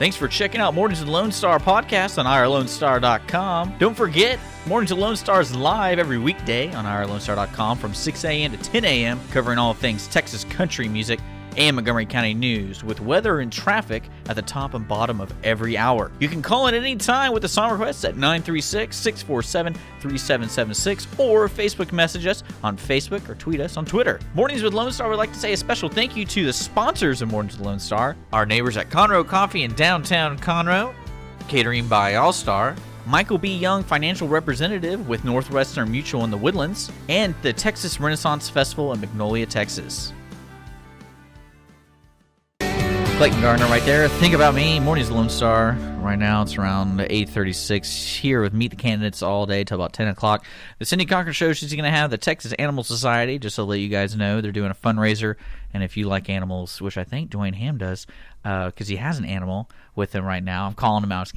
Thanks for checking out Mornings with Lone Star podcast on irlonestar.com. Don't forget, Mornings with Lone Star is live every weekday on irlonestar.com from 6 a.m. to 10 a.m., covering all things Texas country music and Montgomery County news, with weather and traffic at the top and bottom of every hour. You can call in at any time with a song request at 936-647-3776 or Facebook message us on Facebook or tweet us on Twitter. Mornings with Lone Star would like to say a special thank you to the sponsors of Mornings with Lone Star, our neighbors at Conroe Coffee in downtown Conroe, catering by All-Star, Michal B. Young, financial representative with Northwestern Mutual in the Woodlands, and the Texas Renaissance Festival in Magnolia, Texas. Clayton Gardner right there. Think About Me, Mornings Lone Star. Right now it's around 8:36 here with Meet the Candidates all day till about 10 o'clock. The Cindy Cochran Show, she's going to have the Texas Animal Society, just to let you guys know. They're doing a fundraiser, and if you like animals, which I think Dwayne Ham does, because he has an animal with him right now. I'm calling him out,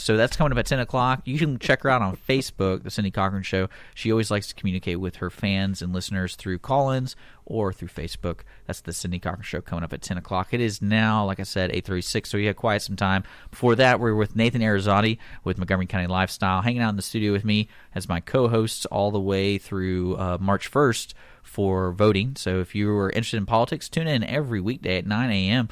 so that's coming up at 10 o'clock. You can check her out on Facebook, The Cindy Cochran Show. She always likes to communicate with her fans and listeners through call-ins or through Facebook. That's The Cindy Cochran Show coming up at 10 o'clock. It is now, like I said, 8:36, so you have quite some time. Before that, we're with Nathan Arizotti with Montgomery County Lifestyle, hanging out in the studio with me as my co-hosts all the way through March 1st for voting. So if you are interested in politics, tune in every weekday at 9 a.m.,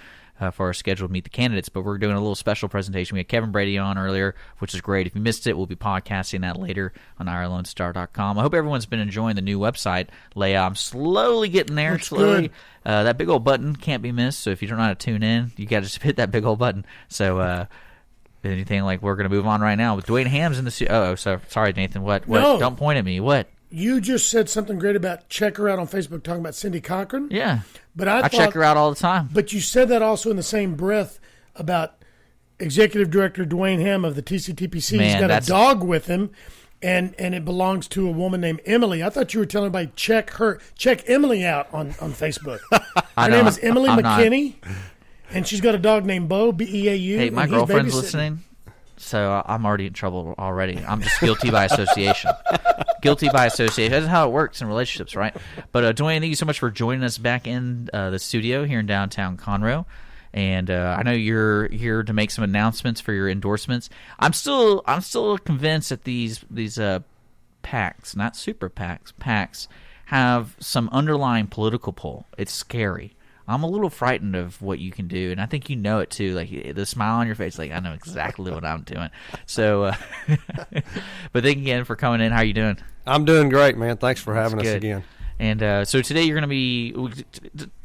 for our scheduled Meet the Candidates, but we're doing a little special presentation. We had Kevin Brady on earlier, which is great. If you missed it, we'll be podcasting that later on irlonestar.com. I hope everyone's been enjoying the new website layout. I'm slowly getting there. Looks slowly. Good. That big old button can't be missed, so if you don't know how to tune in, you got to just hit that big old button. So anything like we're going to move on right now with Dwayne Ham's in the studio. Sorry, Nathan. What? No. Don't point at me. What? You just said something great about check her out on Facebook, talking about Cindy Cochran. Yeah. But I check her out all the time. But you said that also in the same breath about Executive Director Dwayne Ham of the TCTPC. Man, he's got a dog with him, and it belongs to a woman named Emily. I thought you were telling everybody check Emily out on Facebook. Her name is Emily McKinney, and she's got a dog named Bo, Beau. Hey, my girlfriend's listening. So I'm already in trouble already. I'm just guilty by association. Guilty by association. That's how it works in relationships, right? But Dwayne, thank you so much for joining us back in the studio here in downtown Conroe. And I know you're here to make some announcements for your endorsements. I'm still convinced that these PACs, not super PACs, have some underlying political pull. It's scary. I'm a little how of what you can do, and I think you know it too. Like the smile on your face, like I know exactly what I'm doing. So, but thank you again for coming in. How are you doing? I'm doing great, man. Thanks for having us again. And so today you're going to be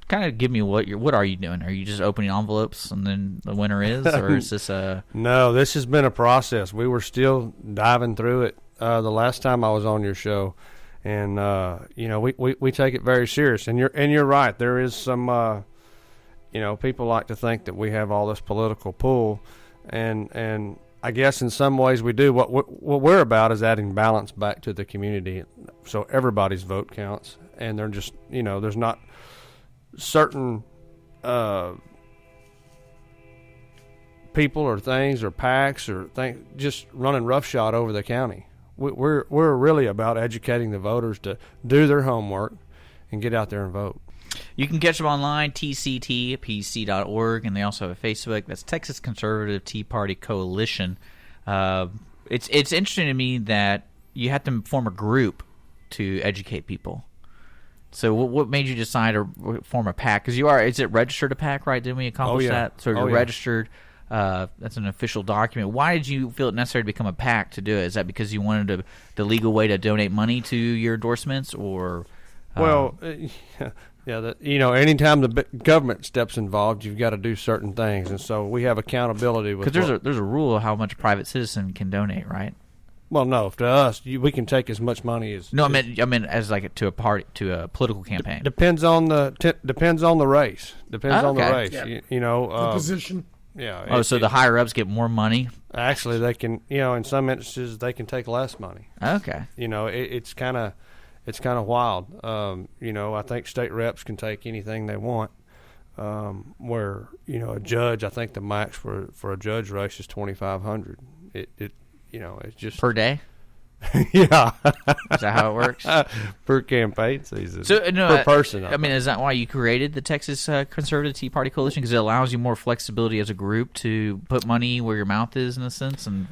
kind of give me what are you doing? Are you just opening envelopes and then the winner is, or is this a? No, this has been a process. We were still diving through it the last time I was on your show. And we take it very serious. And you're right. There is some people like to think that we have all this political pull, and I guess in some ways we do. What we're about is adding balance back to the community, so everybody's vote counts. And they're just there's not certain people or things or PACs or things just running roughshod over the county. We're really about educating the voters to do their homework and get out there and vote. You can catch them online, tctpc.org, and they also have a Facebook. That's Texas Conservative Tea Party Coalition. It's interesting to me that you have to form a group to educate people. So what made you decide to form a PAC? Because is it registered a PAC, right? Didn't we accomplish that? So you're registered. That's an official document. Why did you feel it necessary to become a PAC to do it? Is that because you wanted the legal way to donate money to your endorsements, or? Anytime the government steps involved, you've got to do certain things, and so we have accountability. Because there's a rule of how much a private citizen can donate, right? Well, no, to us, we can take as much money as. No, I mean as like to a party, to a political campaign. Depends on the race. Depends on the race. Yeah. The position. Yeah. So the higher ups get more money. Actually, they can. In some instances, they can take less money. Okay. It's kind of wild. I think state reps can take anything they want. Where a judge, I think the max for a judge race is $2,500. It's just per day. Yeah. Is that how it works? Per campaign season. So, no, per person. I mean, is that why you created the Texas Conservative Tea Party Coalition? Because it allows you more flexibility as a group to put money where your mouth is, in a sense, and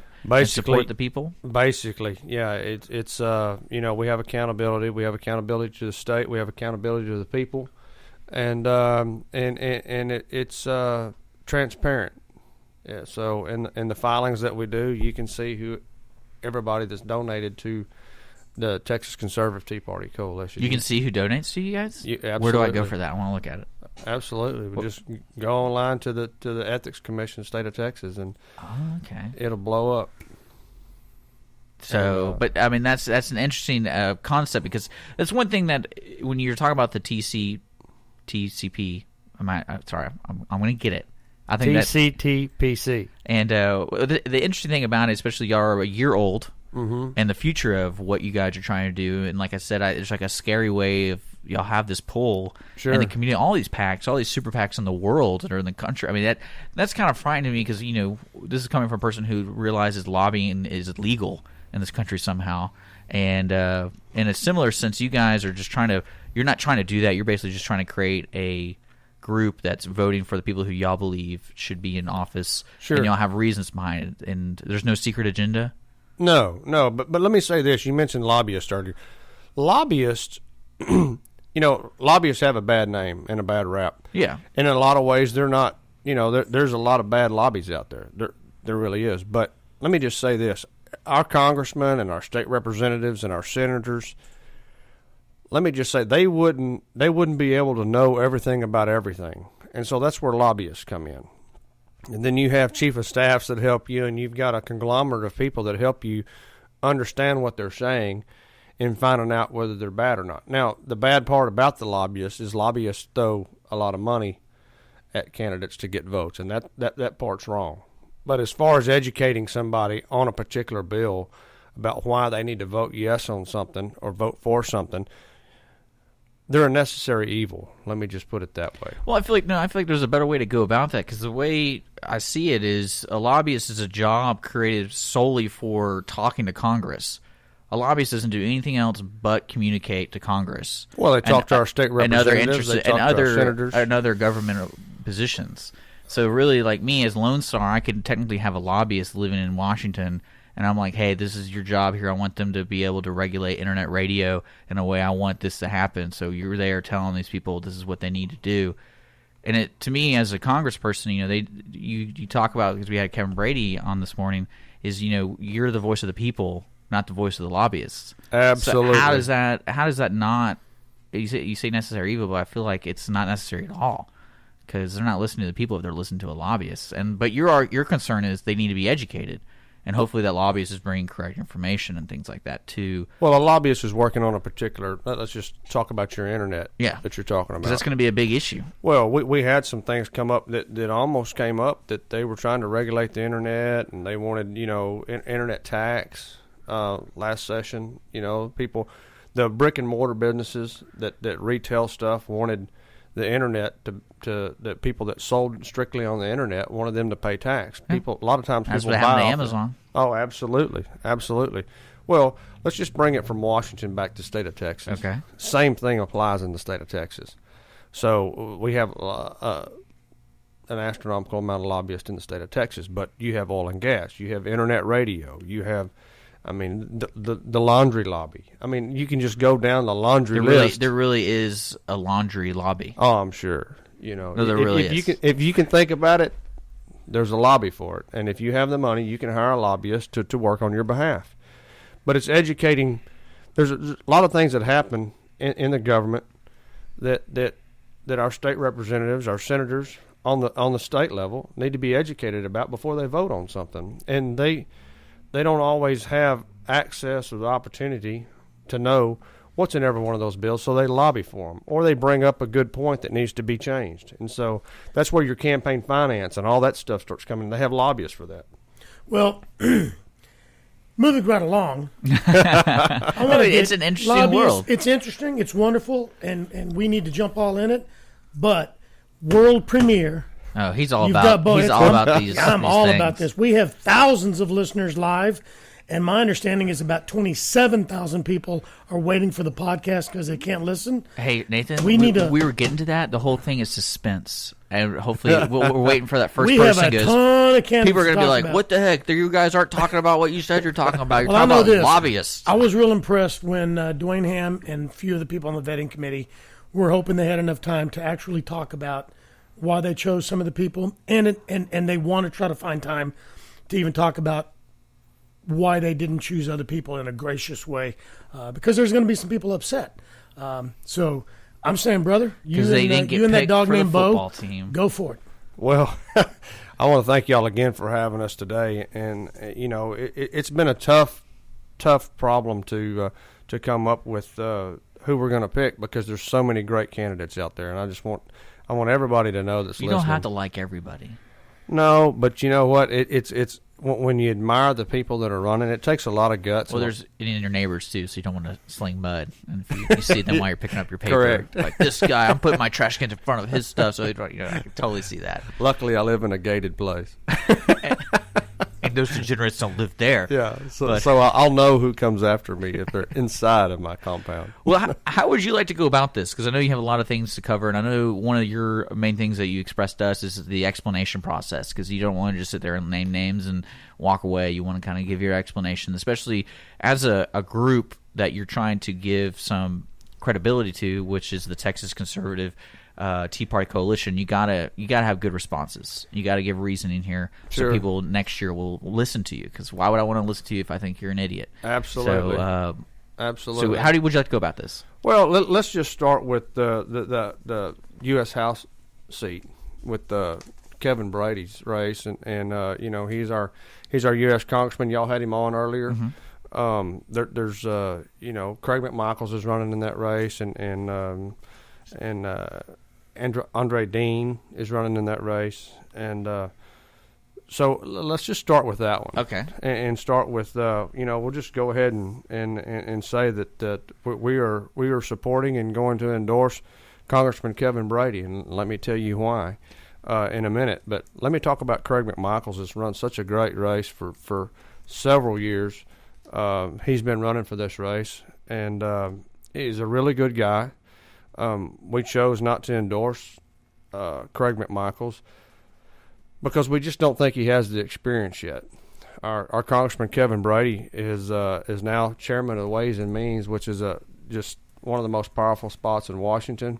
support the people? Basically, yeah. It's we have accountability. We have accountability to the state. We have accountability to the people. And it's transparent. Yeah, so in the filings that we do, you can see everybody that's donated to the Texas Conservative Tea Party Coalition. You can see who donates to you guys? Absolutely. Where do I go for that? I want to look at it. Absolutely. We just go online to the Ethics Commission of the state of Texas, and it'll blow up. So, but I mean, that's an interesting concept, because that's one thing that when you're talking about the TCP, I'm going to get it. I think TCTPC. And the interesting thing about it, especially y'all are a year old, and the future of what you guys are trying to do, and like I said, it's like a scary way of y'all have this pull in the community, all these PACs, all these super PACs in the world that are in the country. I mean, that's kind of frightening to me, because this is coming from a person who realizes lobbying is illegal in this country somehow. And in a similar sense, you guys are just you're not trying to do that. You're basically just trying to create a group that's voting for the people who y'all believe should be in office. Sure. And y'all have reasons behind it. And there's no secret agenda? No. But let me say this. You mentioned lobbyists earlier. Lobbyists, lobbyists have a bad name and a bad rap. Yeah. And in a lot of ways, they're not, there's a lot of bad lobbies out there. There really is. But let me just say this. Our congressmen and our state representatives and our senators, let me just say, they wouldn't be able to know everything about everything. And so that's where lobbyists come in. And then you have chief of staffs that help you, and you've got a conglomerate of people that help you understand what they're saying and finding out whether they're bad or not. Now, the bad part about the lobbyists is lobbyists throw a lot of money at candidates to get votes, and that part's wrong. But as far as educating somebody on a particular bill about why they need to vote yes on something or vote for something, they're a necessary evil. Let me just put it that way. Well, I feel like there's a better way to go about that, because the way I see it is a lobbyist is a job created solely for talking to Congress. A lobbyist doesn't do anything else but communicate to Congress. Well, they talk to our state representatives, and other senators, and other government positions. So really, like me as Lone Star, I could technically have a lobbyist living in Washington, and I'm like, hey, this is your job here. I want them to be able to regulate internet radio in a way I want this to happen. So you're there telling these people this is what they need to do. And it, to me, as a congressperson, you talk about, because we had Kevin Brady on this morning, is you're the voice of the people, not the voice of the lobbyists. Absolutely. So how does that not? You say necessary evil, but I feel like it's not necessary at all, because they're not listening to the people if they're listening to a lobbyist. But your concern is they need to be educated. And hopefully that lobbyist is bringing correct information and things like that, too. Well, a lobbyist is working on a particular... Let's just talk about your internet that you're talking about. Because that's going to be a big issue. Well, we had some things come up that almost came up, that they were trying to regulate the internet, and they wanted, internet tax last session. People... The brick-and-mortar businesses that retail stuff wanted the internet to the people that sold strictly on the internet wanted them to pay tax. People, a lot of times, that's people what buy happened to Amazon. Oh, absolutely. Well, let's just bring it from Washington back to the state of Texas. Okay. Same thing applies in the state of Texas. So we have an astronomical amount of lobbyists in the state of Texas, but you have oil and gas, you have internet radio, you have, the laundry lobby. You can just go down the laundry list. There really is a laundry lobby. Oh, I'm sure. No, there really is. If you can think about it, there's a lobby for it. And if you have the money, you can hire a lobbyist to work on your behalf. But it's educating. There's a lot of things that happen in the government that our state representatives, our senators on the state level need to be educated about before they vote on something. And they don't always have access or the opportunity to know what's in every one of those bills, so they lobby for them, or they bring up a good point that needs to be changed. And so that's where your campaign finance and all that stuff starts coming. They have lobbyists for that. Well, moving right along, it's an interesting world. It's interesting. It's wonderful, and we need to jump all in it. But world premiere. Oh, he's all about these. I'm all about this. We have thousands of listeners live, And my understanding is about 27,000 people are waiting for the podcast because they can't listen. Hey, Nathan, we were getting to that. The whole thing is suspense. And hopefully we're waiting for that first we person. We have a ton of candidates. People are going to be like, about. what the heck? You guys aren't talking about what you said you're talking about. You're well, talking about this. lobbyists. I was real impressed when Dwayne Ham and a few of the people on the vetting committee were hoping they had enough time to actually talk about why they chose some of the people. And they want to try to find time to even talk about why they didn't choose other people in a gracious way, because there's going to be some people upset. So I'm saying, brother, you and that dog named Bo, go for it. Well, I want to thank y'all again for having us today. And, it's been a tough problem to come up with who we're going to pick, because there's so many great candidates out there. And I want everybody to know that's listening. You don't have to like everybody. No, but you know what? It's when you admire the people that are running, it takes a lot of guts. Well, there's in your neighbors too, so you don't want to sling mud. And if you see them while you're picking up your paper, correct. Like this guy, I'm putting my trash cans in front of his stuff, so I can totally see that. Luckily, I live in a gated place. And those degenerates don't live there. Yeah, so I'll know who comes after me if they're inside of my compound. Well, how would you like to go about this? Because I know you have a lot of things to cover, and I know one of your main things that you expressed to us is the explanation process, because you don't want to just sit there and name names and walk away. You want to kind of give your explanation, especially as a group that you're trying to give some credibility to, which is the Texas Conservative Tea Party Coalition. You gotta have good responses. You gotta give reasoning here, sure, so people next year will listen to you. Because why would I want to listen to you if I think you're an idiot? Absolutely. So, absolutely. So how would you like to go about this? Well, let's just start with the U.S. House seat with Kevin Brady's race, and he's our U.S. Congressman. Y'all had him on earlier. Mm-hmm. There's Craig McMichaels is running in that race, and Andre Dean is running in that race, and so let's just start with that one. Okay. And start with we'll just go ahead and say that we are supporting and going to endorse Congressman Kevin Brady, and let me tell you why in a minute. But let me talk about Craig McMichaels. Has run such a great race for several years. He's been running for this race, and he's a really good guy. We chose not to endorse Craig McMichaels because we just don't think he has the experience yet. Our Congressman Kevin Brady is now chairman of the Ways and Means, which is just one of the most powerful spots in Washington.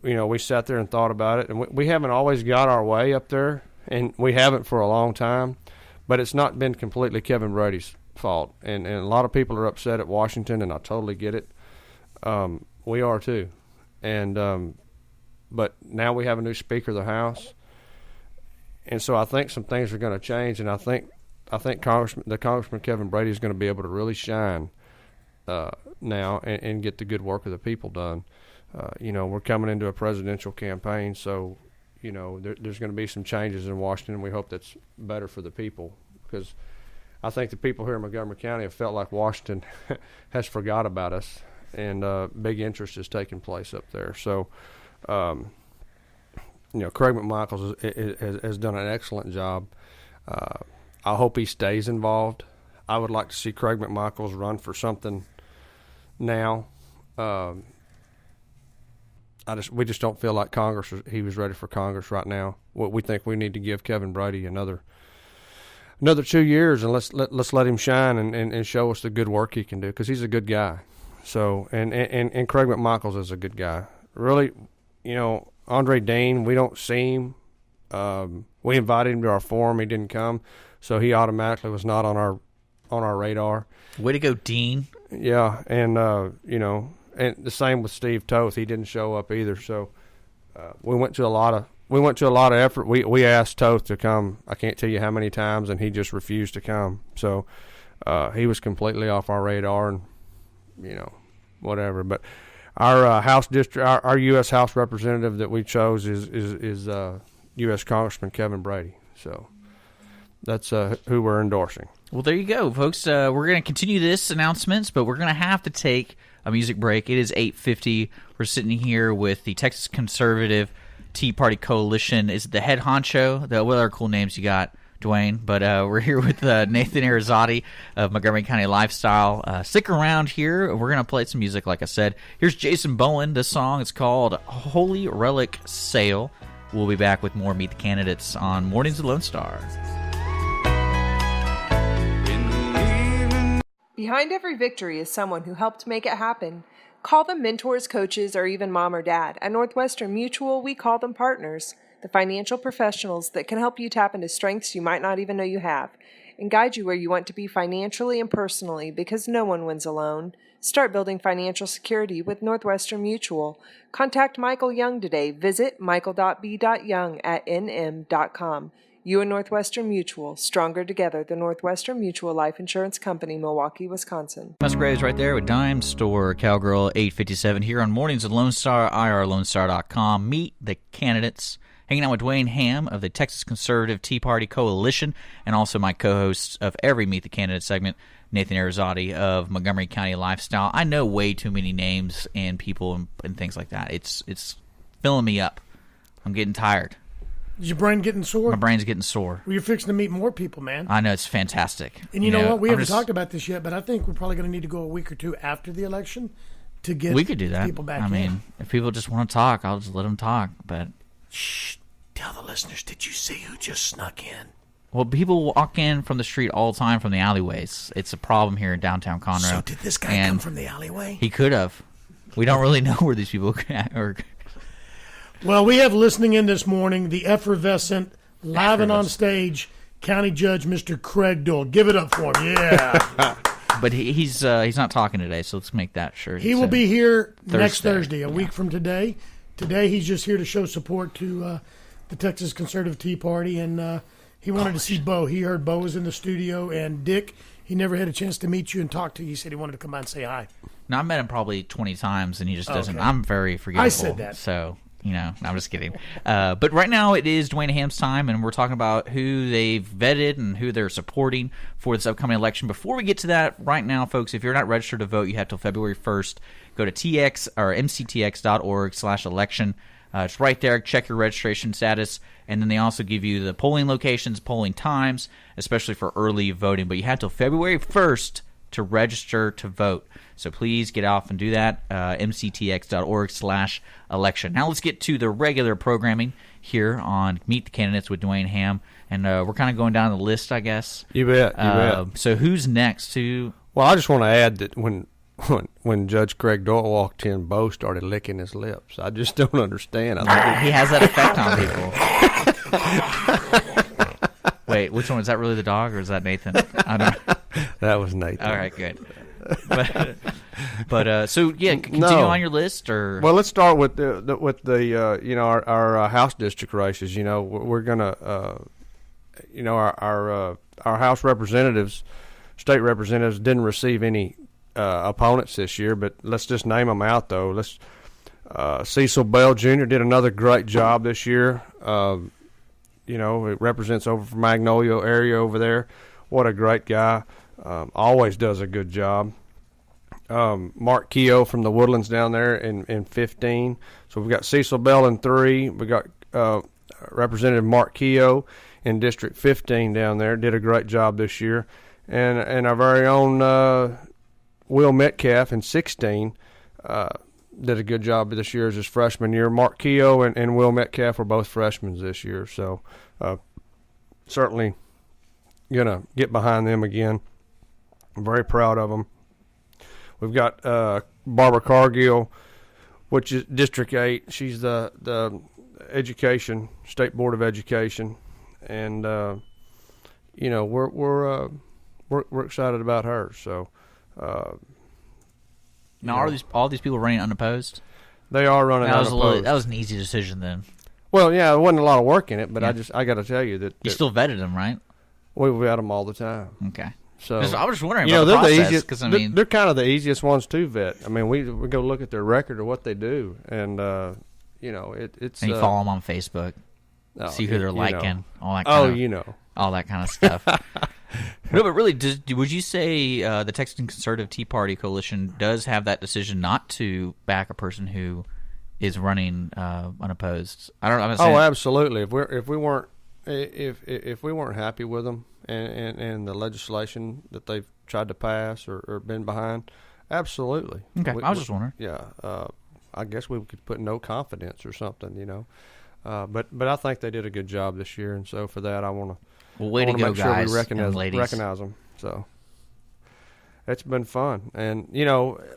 We sat there and thought about it, and we haven't always got our way up there, and we haven't for a long time. But it's not been completely Kevin Brady's fault, and a lot of people are upset at Washington, and I totally get it. We are too, and but now we have a new Speaker of the House, and so I think some things are going to change, and I think Congressman Kevin Brady is going to be able to really shine now and get the good work of the people done. We're coming into a presidential campaign, so there's going to be some changes in Washington. We hope that's better for the people, because I think the people here in Montgomery County have felt like Washington has forgot about us. And big interest is taking place up there. So, Craig McMichaels has done an excellent job. I hope he stays involved. I would like to see Craig McMichaels run for something now. We just don't feel like he was ready for Congress right now. We think we need to give Kevin Brady another 2 years, and let's let him shine and show us the good work he can do, because he's a good guy. So, and Craig McMichaels is a good guy. Really, Andre Dean, we don't see him. We invited him to our forum. He didn't come, so he automatically was not on our radar. Way to go, Dean. Yeah, and and the same with Steve Toth. He didn't show up either. So, we went to a lot of effort. We asked Toth to come. I can't tell you how many times, and he just refused to come. So, he was completely off our radar, and whatever. But our House district, our U.S. House representative that we chose is U.S. Congressman Kevin Brady. So that's who we're endorsing. Well, there you go, folks. We're going to continue this announcements, but we're going to have to take a music break. It is 8:50. We're sitting here with the Texas Conservative Tea Party Coalition. Is it the head honcho? What other cool names you got? Dwayne, but we're here with Nathan Arizotti of Montgomery County Lifestyle. Stick around here. We're going to play some music, like I said. Here's Jason Bowen. This song is called Holy Relic Sale. We'll be back with more Meet the Candidates on Mornings with Lone Star. Behind every victory is someone who helped make it happen. Call them mentors, coaches, or even mom or dad. At Northwestern Mutual, we call them partners, the financial professionals that can help you tap into strengths you might not even know you have, and guide you where you want to be financially and personally, because no one wins alone. Start building financial security with Northwestern Mutual. Contact Michael Young today. Visit michael.b.young@nm.com. You and Northwestern Mutual, stronger together. The Northwestern Mutual Life Insurance Company, Milwaukee, Wisconsin. Musgraves right there with Dime Store, Cowgirl 857 here on Mornings with Lone Star, irlonestar.com. Meet the Candidates. Hanging out with Dwayne Ham of the Texas Conservative Tea Party Coalition, and also my co-hosts of every Meet the Candidates segment, Nathan Arizotti of Montgomery County Lifestyle. I know way too many names and people and things like that. It's filling me up. I'm getting tired. Is your brain getting sore? My brain's getting sore. Well, you're fixing to meet more people, man. I know, it's fantastic. And you know what? We haven't talked about this yet, but I think we're probably going to need to go a week or two after the election to get we could do that. People back I mean, in. if people just want to talk, I'll just let them talk. But shh, tell the listeners, did you see who just snuck in? Well, people walk in from the street all the time from the alleyways. It's a problem here in downtown Conroe. So did this guy come from the alleyway? He could have. We don't really know where these people are. Well, we have listening in this morning the effervescent, live and on stage, County Judge Mr. Craig Dole. Give it up for him, yeah. But he's not talking today, so let's make that sure. He will be here next Thursday, a week from today. Today he's just here to show support to the Texas Conservative Tea Party, and he wanted to see Bo. He heard Bo was in the studio, and Dick, he never had a chance to meet you and talk to you. He said he wanted to come by and say hi. No, I met him probably 20 times, and he just doesn't. Okay. I'm very forgivable. I said that. So, no, I'm just kidding. But right now it is Dwayne Ham's time, and we're talking about who they've vetted and who they're supporting for this upcoming election. Before we get to that, right now, folks, if you're not registered to vote, you have till February 1st. Go to mctx.org/election. It's right there. Check your registration status, and then they also give you the polling locations, polling times, especially for early voting. But you have till February 1st to register to vote. So please get off and do that, mctx.org/election. Now let's get to the regular programming here on Meet the Candidates with Dwayne Ham. And we're kind of going down the list, I guess. You bet. So who's next to... Well, I just want to add that when Judge Craig Doyle walked in, Bo started licking his lips. I just don't understand. He has that effect on people. Wait, which one? Is that really the dog, or is that Nathan? I don't know. That was Nathan. All right, good. But so yeah, continue on your list, or well, let's start with our House district races. You know, we're gonna our House representatives, state representatives, didn't receive any opponents this year, but let's just name them out though. Cecil Bell Jr. did another great job this year. It represents over from Magnolia area over there. What a great guy. Always does a good job. Mark Keogh from the Woodlands down there in 15. So we've got Cecil Bell in 3. We got Representative Mark Keogh in District 15 down there. Did a great job this year. And our very own Will Metcalf in 16 did a good job this year as his freshman year. Mark Keogh and Will Metcalf were both freshmen this year. So certainly going to get behind them again. I'm very proud of them. We've got Barbara Cargill, which is District 8. She's the Education, State Board of Education. And, we're excited about her. So, now, are all these people running unopposed? They are running unopposed. That was an easy decision then. Well, yeah, there wasn't a lot of work in it, but yeah. I got to tell you that you still vetted them, right? We vet them all the time. Okay. So I was just wondering about the process, because they're kind of the easiest ones to vet. I mean, we go look at their record or what they do, and it's. And you follow them on Facebook, see who they're liking, all that. All that kind of stuff. No, but really, would you say the Texas Conservative Tea Party Coalition does have that decision not to back a person who is running unopposed? I don't know. Oh, absolutely. If we weren't if we weren't happy with them and the legislation that they've tried to pass or been behind, absolutely. Okay, I was just wondering. Yeah, I guess we could put no confidence or something, But I think they did a good job this year, and so for that I want to. Way to go, make guys sure we and ladies. recognize them. So it's been fun, and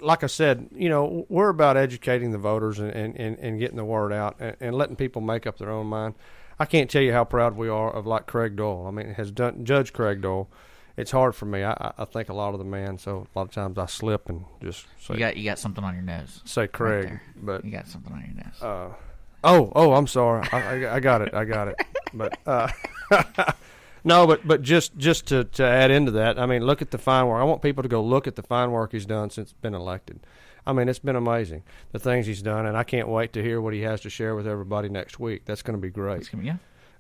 like I said, we're about educating the voters and getting the word out and letting people make up their own mind. I can't tell you how proud we are of like Craig Doyle. I mean, Judge Craig Doyle. It's hard for me. I think a lot of the man, so a lot of times I slip and just say You got something on your nose. Say Craig, right but you got something on your nose. Oh, I'm sorry. I got it. But no, but just to add into that, I mean, look at the fine work. I want people to go look at the fine work he's done since been elected. I mean, it's been amazing, the things he's done, and I can't wait to hear what he has to share with everybody next week. That's going to be great.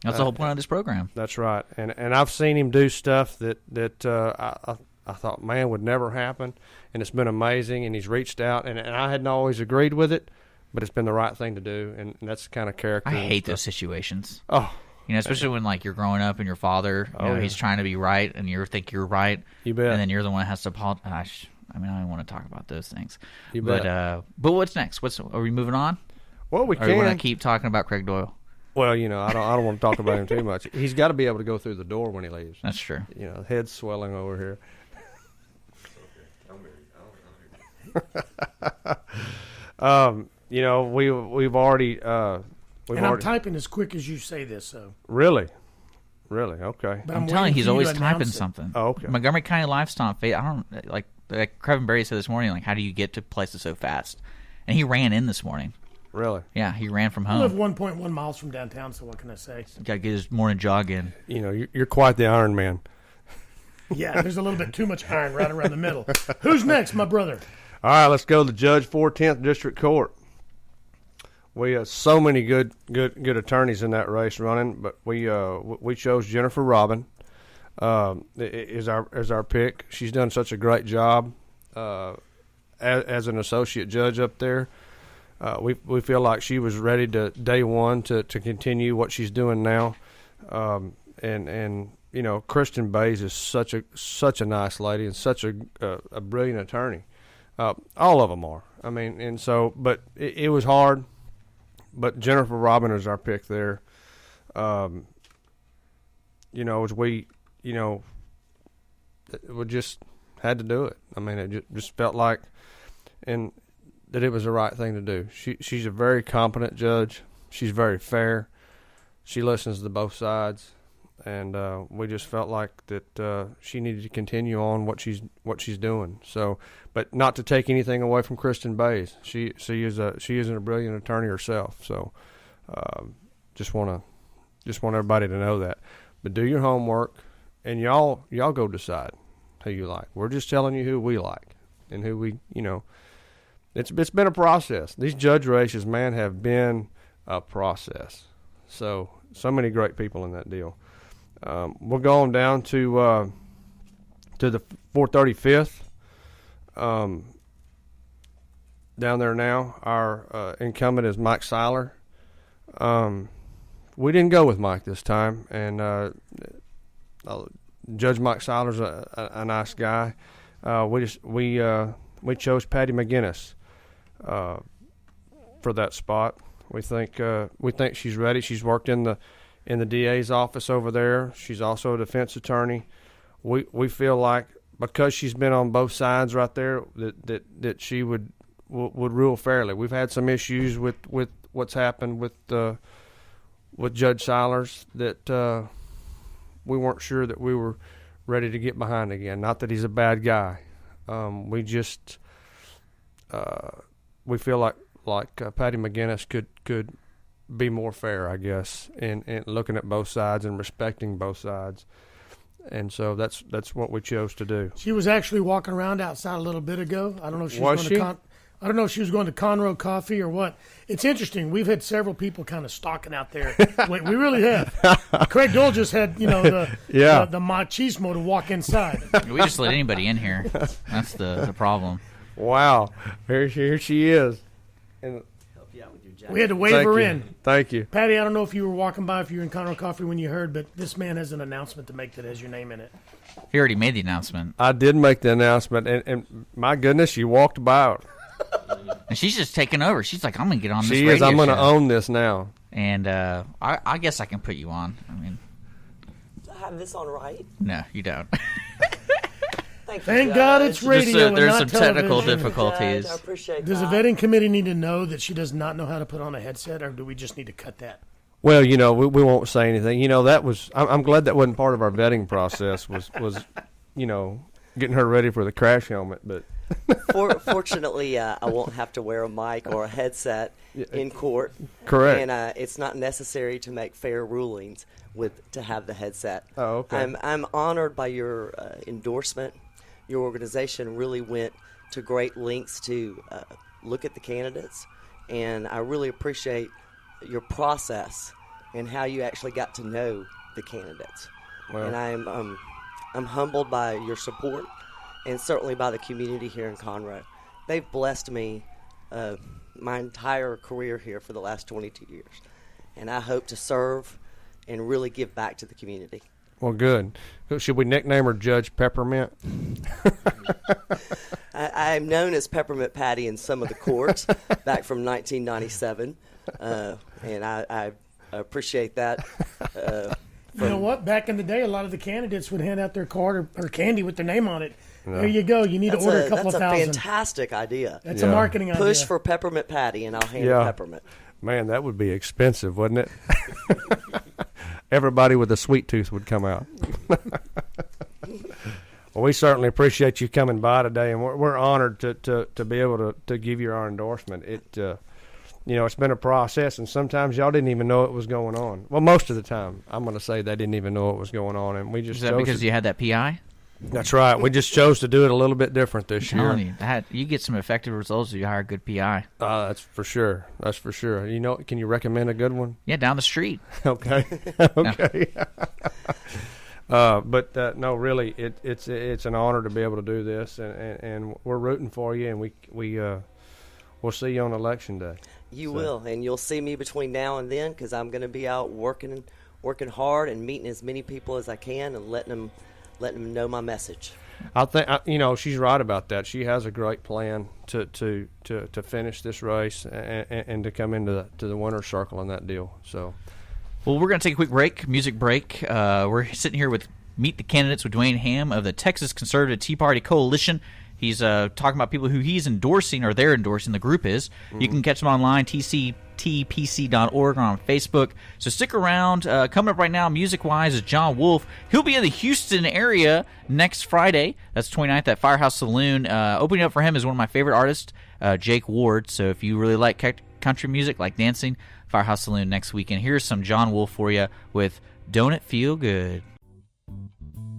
That's the whole point of this program. That's right. And I've seen him do stuff that I thought, man, would never happen, and it's been amazing, and he's reached out, and I hadn't always agreed with it, but it's been the right thing to do, and that's the kind of character. I hate those situations. Oh. Especially when like you're growing up and your father, he's trying to be right, and you think you're right. You bet. And then you're the one that has to apologize. I mean, I don't want to talk about those things. You bet. But what's next? Are we moving on? Well, we or can. Or you want to keep talking about Craig Doyle? Well, I don't want to talk about him too much. He's got to be able to go through the door when he leaves. That's true. Head's swelling over here. We've already. I'm typing as quick as you say this, so. Really? Okay. But I'm telling you, he's always typing it. something. Oh, okay. Montgomery County Livestock. I don't like Kevin Berry said this morning. Like, how do you get to places so fast? And he ran in this morning. Really? Yeah, he ran from I home. live 1.1 miles from downtown, so what can I say? Got to get his morning jog in. You're quite the Iron Man. Yeah, there's a little bit too much iron right around the middle. Who's next, my brother? All right, let's go to Judge 410th District Court. We have so many good attorneys in that race running, but we chose Jennifer Robin is our pick. She's done such a great job as an associate judge up there. We feel like she was ready to day one to continue what she's doing now, and Kristen Bays is such a nice lady and such a brilliant attorney. All of them are. I mean, and so but it was hard. But Jennifer Robin is our pick there. As we just had to do it. I mean, it just felt like that it was the right thing to do. She's a very competent judge. She's very fair. She listens to both sides, and we just felt like that she needed to continue on what she's doing. So, but not to take anything away from Kristen Bays. She is a brilliant attorney herself. So, just want everybody to know that. But do your homework, and y'all go decide who you like. We're just telling you who we like and who we It's been a process. These judge races, man, have been a process. So many great people in that deal. We're going down to the 435th. Down there now, our incumbent is Mike Seiler. We didn't go with Mike this time, and Judge Mike Seiler's a nice guy. We chose Patty McGinnis for that spot. We think she's ready. She's worked in the DA's office over there. She's also a defense attorney. We feel like because she's been on both sides right there that she would rule fairly. We've had some issues with what's happened with Judge Seilers that we weren't sure that we were ready to get behind again. Not that he's a bad guy. We feel like Patty McGinnis could be more fair, I guess, in looking at both sides and respecting both sides. And so that's what we chose to do. She was actually walking around outside a little bit ago. I don't know if she was going I don't know if she was going to Conroe Coffee or what. It's interesting. We've had several people kind of stalking out there. We really have. Craig Dole just had, the machismo to walk inside. We just let anybody in here. That's the problem. Wow. Here she is. And help you out with your We had to wave her in. Thank you. Patty, I don't know if you were walking by, if you were in Conroe Coffee when you heard, but this man has an announcement to make that has your name in it. He already made the announcement. I did make the announcement, and my goodness, you walked by. And she's just taking over. She's like, I'm going to get on this She radio is. I'm going to show. own this now. And I guess I can put you on. I mean, Do I have this on right? no, you don't. Thank God it's radio and there's not some technical television. difficulties. I appreciate Does the that. vetting committee need to know that she does not know how to put on a headset, or do we just need to cut that? Well, we won't say anything. That was. I'm glad that wasn't part of our vetting process. Was getting her ready for the crash helmet, but. Fortunately, I won't have to wear a mic or a headset in court. Correct. And it's not necessary to make fair rulings to have the headset. Oh, okay. I'm honored by your endorsement. Your organization really went to great lengths to look at the candidates, and I really appreciate your process and how you actually got to know the candidates. Well. And I'm humbled by your support, and certainly by the community here in Conroe. They've blessed me my entire career here for the last 22 years, and I hope to serve and really give back to the community. Well, good. Should we nickname her Judge Peppermint? I'm known as Peppermint Patty in some of the courts back from 1997, and I appreciate that. You know what? Back in the day, a lot of the candidates would hand out their card or candy with their name on it. There you go. You need to order a couple of thousand. That's a fantastic idea. That's a marketing idea. Push for Peppermint Patty, and I'll hand a peppermint. Man, that would be expensive, wouldn't it? Everybody with a sweet tooth would come out. Well, we certainly appreciate you coming by today, and we're honored to be able to give you our endorsement. It's been a process, and sometimes y'all didn't even know it was going on. Well, most of the time, I'm going to say they didn't even know it was going on, and we just Is that because you had that PI? That's right. We just chose to do it a little bit different this year. I'm telling you, you get some effective results if you hire a good PI. That's for sure. That's for sure. Can you recommend a good one? Yeah, down the street. Okay. Okay. But no, really, it's an honor to be able to do this, and we're rooting for you, and we'll see you on Election Day. You will, and you'll see me between now and then, because I'm going to be out working hard and meeting as many people as I can and letting them know my message. I think she's right about that. She has a great plan to finish this race and to come into the winner's circle in that deal. So, well, we're going to take a quick break, music break. We're sitting here with Meet the Candidates with Dwayne Ham of the Texas Conservative Tea Party Coalition. He's talking about people who he's endorsing, or they're endorsing. The group is. Mm-hmm. You can catch them online, tctpc.org, or on Facebook. So stick around. Coming up right now, music-wise, is John Wolf. He'll be in the Houston area next Friday. That's 29th at Firehouse Saloon. Opening up for him is one of my favorite artists, Jake Ward. So if you really like country music, like dancing, Firehouse Saloon next weekend. Here's some John Wolf for you with Don't It Feel Good.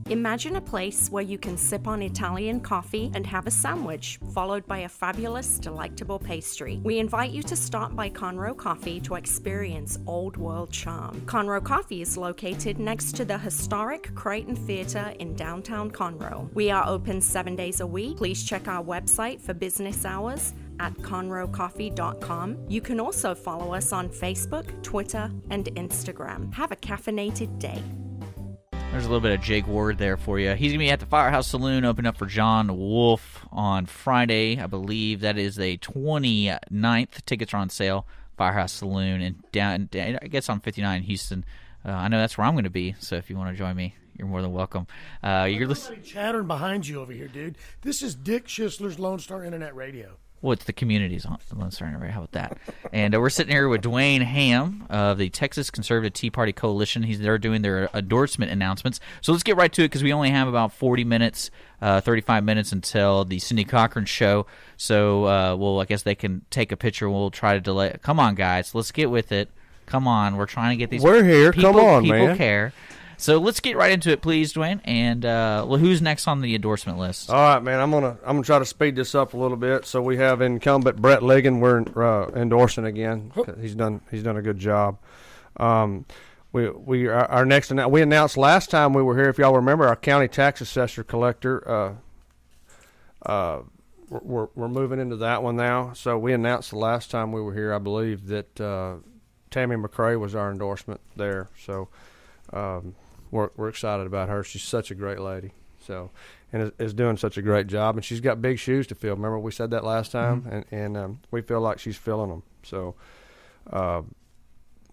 Imagine a place where you can sip on Italian coffee and have a sandwich, followed by a fabulous, delectable pastry. We invite you to stop by Conroe Coffee to experience old world charm. Conroe Coffee is located next to the historic Creighton Theater in downtown Conroe. We are open 7 days a week. Please check our website for business hours at conroecoffee.com. You can also follow us on Facebook, Twitter, and Instagram. Have a caffeinated day. There's a little bit of Jake Ward there for you. He's going to be at the Firehouse Saloon, opening up for John Wolf on Friday. I believe that is the 29th. Tickets are on sale. Firehouse Saloon, and down, I guess on 59 in Houston. I know that's where I'm going to be, so if you want to join me, you're more than welcome. You're listening. Chattering behind you over here, dude. This is Dick Schissler's Lone Star Internet Radio. Well, it's the community's on the Lone Star Internet. How about that? And we're sitting here with Dwayne Ham of the Texas Conservative Tea Party Coalition. They're doing their endorsement announcements. So let's get right to it, because we only have about 40 minutes, 35 minutes until the Cindy Cochran show. So, I guess they can take a picture. We'll try to delay it. Come on, guys. Let's get with it. Come on. We're trying to get these. We're here. People, come on, people man. People care. So let's get right into it, please, Dwayne. And who's next on the endorsement list? All right, man. I'm gonna try to speed this up a little bit. So we have incumbent Brett Ligon. We're endorsing again. He's done a good job. Our next we announced last time we were here, if y'all remember, our county tax assessor collector we're moving into that one now. So we announced the last time we were here, I believe, that Tammy McCrae was our endorsement there. So we're excited about her. She's such a great lady. So and is doing such a great job, and she's got big shoes to fill. Remember we said that last time, and we feel like she's filling them. So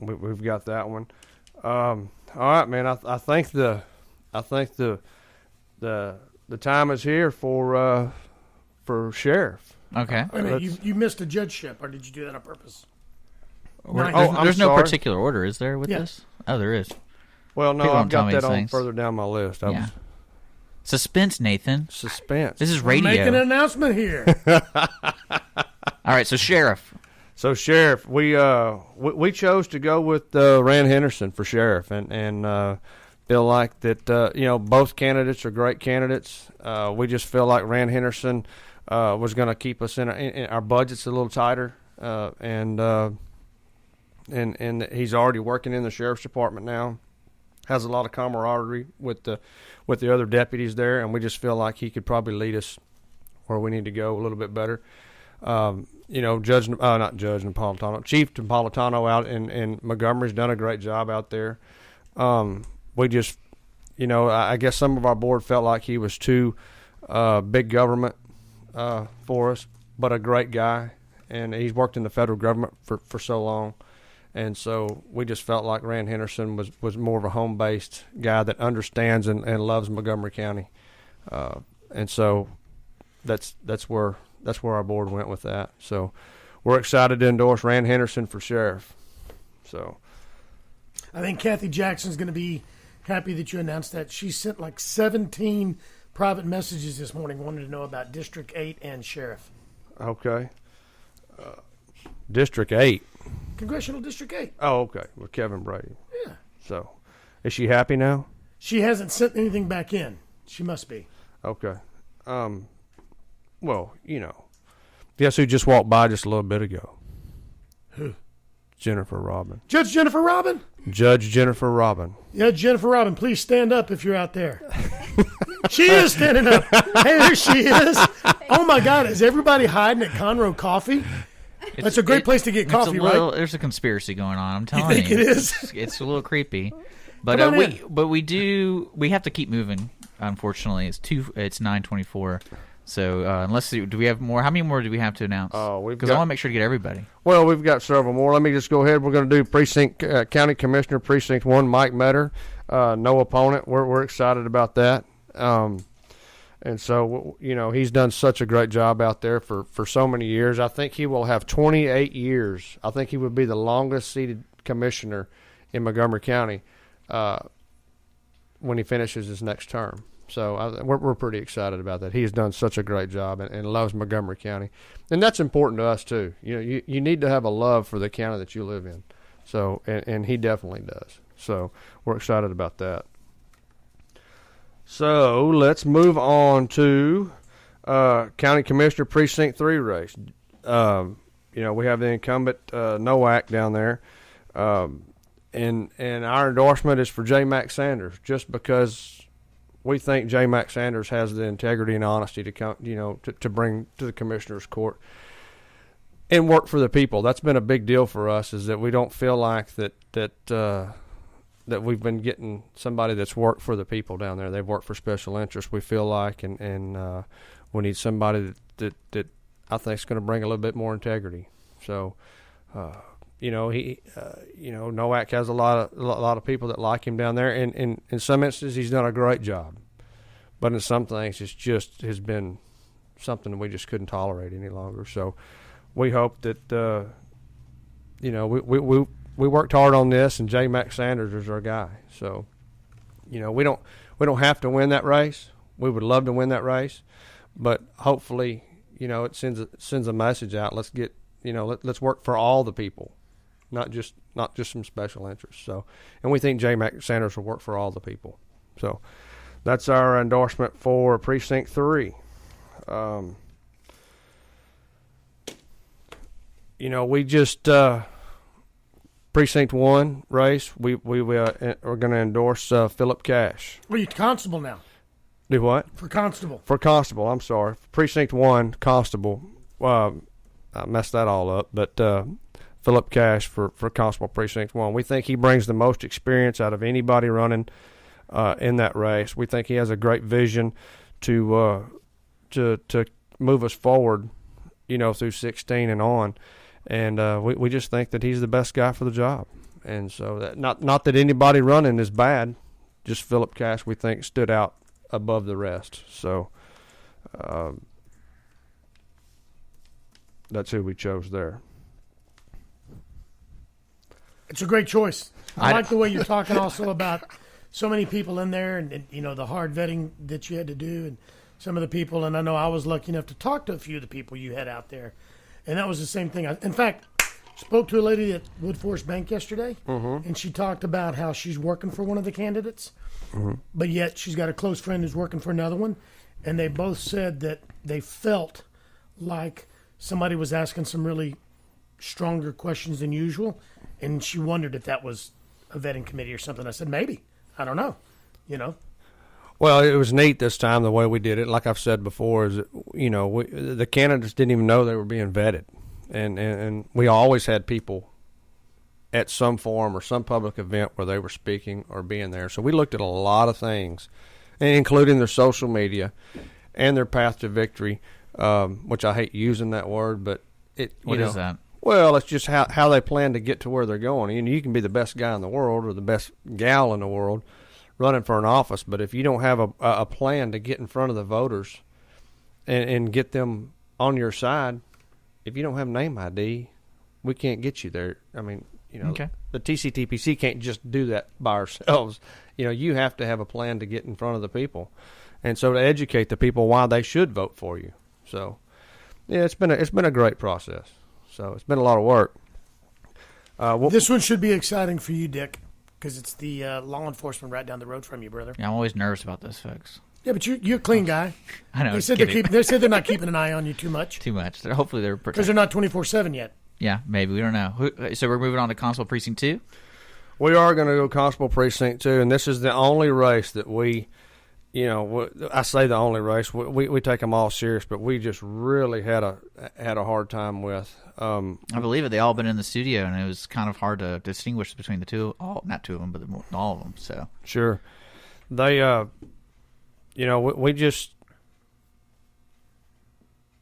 we've got that one. All right, man. I think the time is here for sheriff. Okay. Wait a minute, you missed a judgeship, or did you do that on purpose? There's no sorry. particular order, is there, with this? Oh, there is. Well, no, People I've don't tell got me that these on things. further down my list. Yeah. Suspense, Nathan. Suspense. This is We're radio. making an announcement here. All right, so sheriff. So sheriff, we chose to go with Rand Henderson for sheriff, and feel like that both candidates are great candidates. We just feel like Rand Henderson was going to keep us in our budget's a little tighter, and he's already working in the sheriff's department now. Has a lot of camaraderie with the other deputies there, and we just feel like he could probably lead us where we need to go a little bit better. Chief Napolitano out in Montgomery's done a great job out there. We just, I guess some of our board felt like he was too big government for us, but a great guy, and he's worked in the federal government for so long. And so we just felt like Rand Henderson was more of a home-based guy that understands and loves Montgomery County, and so that's where our board went with that. So we're excited to endorse Rand Henderson for sheriff. So I think Kathy Jackson's going to be happy that you announced that. She sent like 17 private messages this morning, wanted to know about District 8 and sheriff. Okay, District 8. Congressional District 8. Oh, okay, with Kevin Brady. Yeah. So, is she happy now? She hasn't sent anything back in. She must be. Okay. Well, guess who just walked by just a little bit ago? Who? Jennifer Robin. Judge Jennifer Robin? Judge Jennifer Robin. Yeah, Jennifer Robin, please stand up if you're out there. She is standing up. Hey, there she is. Oh, my God. Is everybody hiding at Conroe Coffee? That's a great place to get coffee, right? There's a conspiracy going on. I'm telling You think it is? It's a little creepy, but we have to keep moving. Unfortunately, it's 9:24. So unless do we have more? How many more do we have to announce? Because I want to make sure to get everybody. Well, we've got several more. Let me just go ahead. We're going to do County Commissioner Precinct 1, Mike Metter. No opponent. We're excited about that. And so, he's done such a great job out there for so many years. I think he will have 28 years. I think he would be the longest-seated commissioner in Montgomery County when he finishes his next term. So we're pretty excited about that. He has done such a great job and loves Montgomery County. And that's important to us, too. You need to have a love for the county that you live in. So, and he definitely does. So we're excited about that. So let's move on to County Commissioner Precinct 3 race. We have the incumbent Nowak down there, and our endorsement is for J. Mac Sanders, just because we think J. Mac Sanders has the integrity and honesty to come, to bring to the commissioner's court and work for the people. That's been a big deal for us, is that we don't feel like that we've been getting somebody that's worked for the people down there. They've worked for special interests, we feel like, and we need somebody that I think is going to bring a little bit more integrity. So, Nowak has a lot of people that like him down there, and in some instances he's done a great job, but in some things it's just has been something we just couldn't tolerate any longer. So, we hope that we worked hard on this, and J. Mac Sanders is our guy. So, we don't have to win that race. We would love to win that race, but hopefully, it sends a message out. Let's get, let's work for all the people, not just some special interests. So, and we think J. Mac Sanders will work for all the people. So, that's our endorsement for Precinct 3. We just. Precinct 1 race, we are going to endorse Philip Cash. Well, you're constable now. Do what? For constable. For constable, I'm sorry. Precinct 1, constable. I messed that all up, but Philip Cash for constable precinct 1. We think he brings the most experience out of anybody running in that race. We think he has a great vision to move us forward, through 16 and on. And we just think that he's the best guy for the job. And so that not that anybody running is bad, just Philip Cash we think stood out above the rest. So that's who we chose there. It's a great choice. I like the way you're talking also about so many people in there and the hard vetting that you had to do and some of the people. And I know I was lucky enough to talk to a few of the people you had out there. And that was the same thing. In fact, spoke to a lady at Woodforest Bank yesterday, and she talked about how she's working for one of the candidates, but yet she's got a close friend who's working for another one. And they both said that they felt like somebody was asking some really stronger questions than usual. And she wondered if that was a vetting committee or something. I said, maybe. I don't know. Well, it was neat this time the way we did it. Like I've said before, is that, the candidates didn't even know they were being vetted. And we always had people at some forum or some public event where they were speaking or being there. So we looked at a lot of things, including their social media and their path to victory, which I hate using that word, but What is that? Well, it's just how they plan to get to where they're going. You can be the best guy in the world or the best gal in the world running for an office, but if you don't have a plan to get in front of the voters and get them on your side, if you don't have name ID, we can't get you there. I mean, Okay. The TCTPC can't just do that by ourselves. You have to have a plan to get in front of the people, and so to educate the people why they should vote for you. So, yeah, it's been a great process. So it's been a lot of work. This one should be exciting for you, Dick, because it's the law enforcement right down the road from you, brother. Yeah, I'm always nervous about this, folks. Yeah, but you're a clean guy. I know. They said they're not keeping an eye on you too much. Too much. Hopefully they're because they're not 24/7 yet. Yeah, maybe. We don't know. So we're moving on to Constable Precinct 2? We are going to go Constable Precinct 2, and this is the only race that we, I say the only race. We take them all serious, but we just really had a hard time with. I believe it. They all been in the studio, and it was kind of hard to distinguish between the two. Not two of them, but all of them. So sure, they, we just.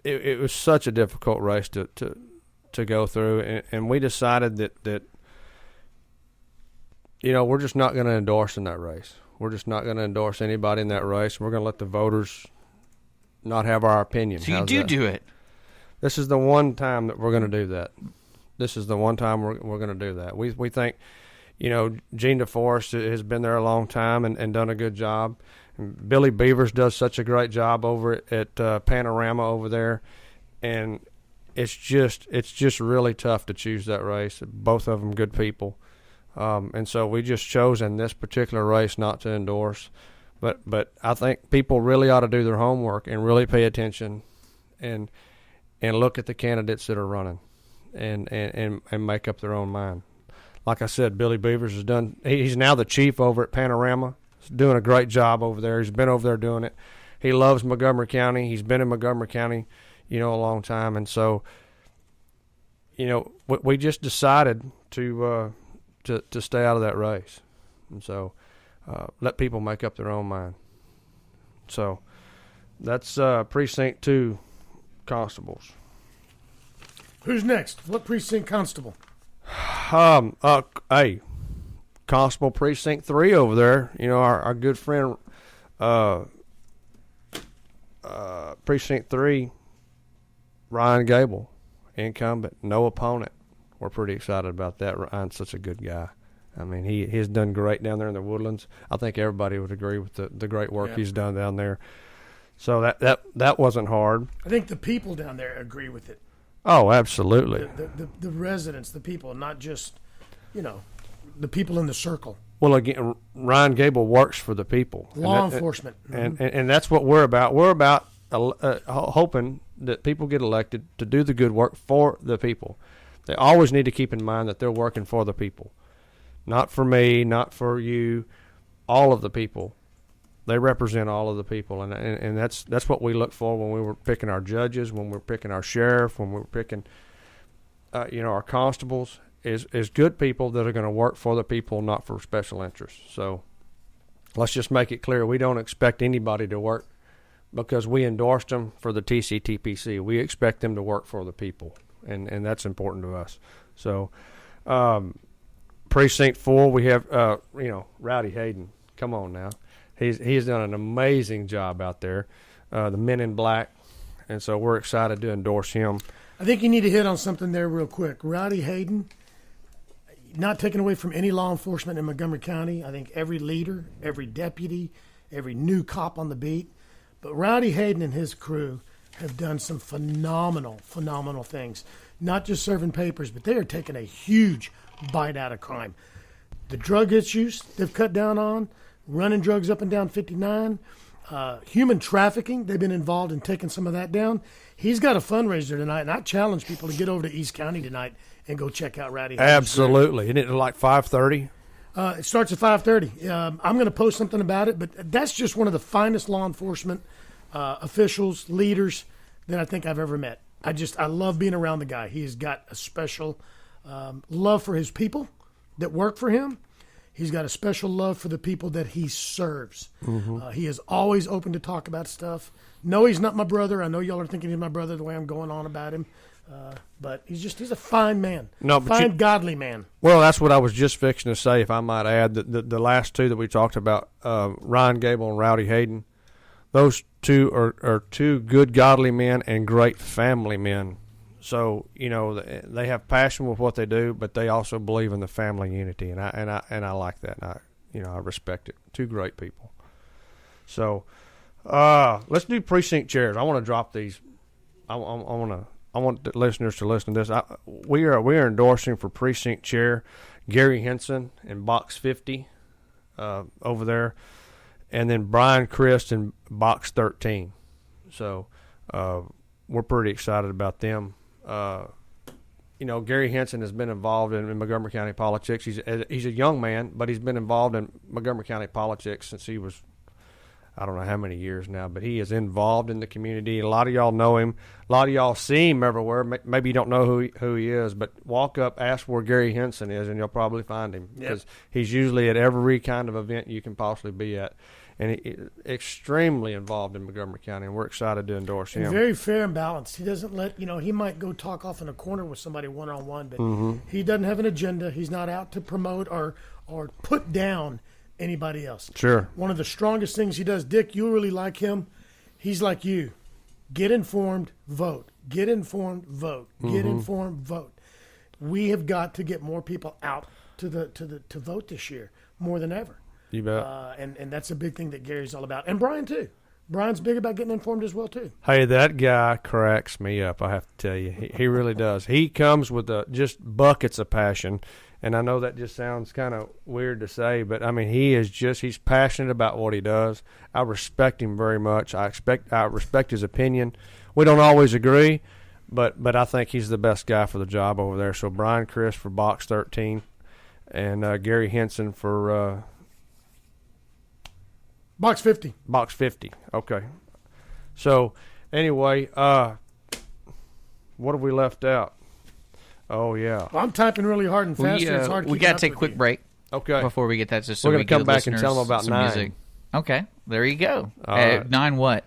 It was such a difficult race to go through, and we decided that we're just not going to endorse in that race. We're just not going to endorse anybody in that race. We're going to let the voters not have our opinion. So you do it. This is the one time that we're going to do that. This is the one time we're going to do that. We think, Gene DeForest has been there a long time and done a good job. And Billy Beavers does such a great job over at Panorama over there, and it's just really tough to choose that race. Both of them good people, and so we just chose in this particular race not to endorse. But I think people really ought to do their homework and really pay attention, and look at the candidates that are running, and make up their own mind. Like I said, Billy Beavers has done. He's now the chief over at Panorama. He's doing a great job over there. He's been over there doing it. He loves Montgomery County. He's been in Montgomery County, a long time. And so, we just decided to stay out of that race. And so, let people make up their own mind. So, that's Precinct 2 constables. Who's next? What precinct constable? Hey, Constable Precinct 3 over there. Our good friend, Precinct 3, Ryan Gable, incumbent, no opponent. We're pretty excited about that. Ryan's such a good guy. I mean, he's done great down there in the Woodlands. I think everybody would agree with the great work he's done down there. So that wasn't hard. I think the people down there agree with it. Oh, absolutely. The residents, the people, not just, the people in the circle. Well, again, Ryan Gable works for the people. Law enforcement. And that's what we're about. We're about hoping that people get elected to do the good work for the people. They always need to keep in mind that they're working for the people. Not for me, not for you, all of the people. They represent all of the people, and that's what we look for when we were picking our judges, when we were picking our sheriff, when we were picking, our constables, is good people that are going to work for the people, not for special interests. So let's just make it clear, we don't expect anybody to work because we endorsed them for the TCTPC. We expect them to work for the people, and that's important to us. So Precinct 4, we have, Rowdy Hayden. Come on now. He's done an amazing job out there, the Men in Black, and so we're excited to endorse him. I think you need to hit on something there real quick. Rowdy Hayden, not taken away from any law enforcement in Montgomery County. I think every leader, every deputy, every new cop on the beat. But Rowdy Hayden and his crew have done some phenomenal things. Not just serving papers, but they are taking a huge bite out of crime. The drug issues they've cut down on, running drugs up and down 59, human trafficking, they've been involved in taking some of that down. He's got a fundraiser tonight, and I challenge people to get over to East County tonight and go check out Rowdy Hayden. Absolutely. Isn't it like 5:30? It starts at 5:30. I'm going to post something about it, but that's just one of the finest law enforcement officials, leaders that I think I've ever met. I love being around the guy. He has got a special love for his people that work for him. He's got a special love for the people that he serves. Mm-hmm. He is always open to talk about stuff. No, he's not my brother. I know y'all are thinking he's my brother the way I'm going on about him. But he's a fine man. Godly man. Well, that's what I was just fixing to say, if I might add. The last two that we talked about, Ryan Gable and Rowdy Hayden, those two are two good, godly men and great family men. So, they have passion with what they do, but they also believe in the family unity, and I like that. And I respect it. Two great people. So, let's do precinct chairs. I want to drop these. I want the listeners to listen to this. We are endorsing for precinct chair Gary Henson in box 50 over there, and then Brian Christ in box 13. So we're pretty excited about them. Gary Henson has been involved in Montgomery County politics. He's a young man, but he's been involved in Montgomery County politics since he was, I don't know how many years now, but he is involved in the community. A lot of y'all know him. A lot of y'all see him everywhere. Maybe you don't know who he is, but walk up, ask where Gary Henson is, and you'll probably find him, because he's usually at every kind of event you can possibly be at. And he's extremely involved in Montgomery County, and we're excited to endorse him. Very fair and balanced. He doesn't let, he might go talk off in a corner with somebody one-on-one, but he doesn't have an agenda. He's not out to promote or put down anybody else. Sure. One of the strongest things he does, Dick, you really like him. He's like you. Get informed, vote. Get informed, vote. Get informed, vote. We have got to get more people out to vote this year, more than ever. You bet. And that's a big thing that Gary's all about. And Brian, too. Brian's big about getting informed as well, too. Hey, that guy cracks me up, I have to tell you. He really does. He comes with just buckets of passion. And I know that just sounds kind of weird to say, but, he's passionate about what he does. I respect him very much. I respect his opinion. We don't always agree, but I think he's the best guy for the job over there. So Brian Chris for box 13 and Gary Henson for box 50. Box 50. Okay. So anyway, what have we left out? Oh, yeah. Well, I'm typing really hard and fast. It's hard we got to take a quick break. Okay. Before we get that, just so we're going to come back and tell them about 9. Music. Okay. There you go. Right. 9 what?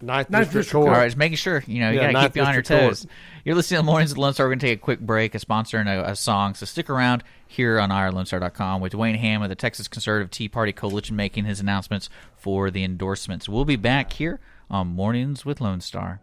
9th District Court. All right, just making sure. You got to keep you on your toes. You're listening to Mornings with Lone Star. We're going to take a quick break, a sponsor, and a song. So stick around here on irlonestar.com with Dwayne Hamm of the Texas Conservative Tea Party Coalition making his announcements for the endorsements. We'll be back here on Mornings with Lone Star.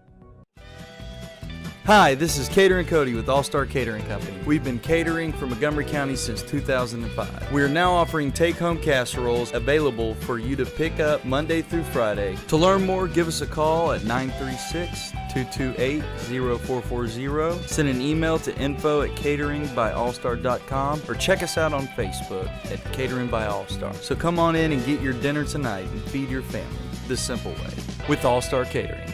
Hi, this is Catering Cody with All-Star Catering Company. We've been catering for Montgomery County since 2005. We are now offering take-home casseroles available for you to pick up Monday through Friday. To learn more, give us a call at 936-228-0440. Send an email to info@cateringbyallstar.com or check us out on Facebook at Catering by All-Star. So come on in and get your dinner tonight and feed your family the simple way with All-Star Catering.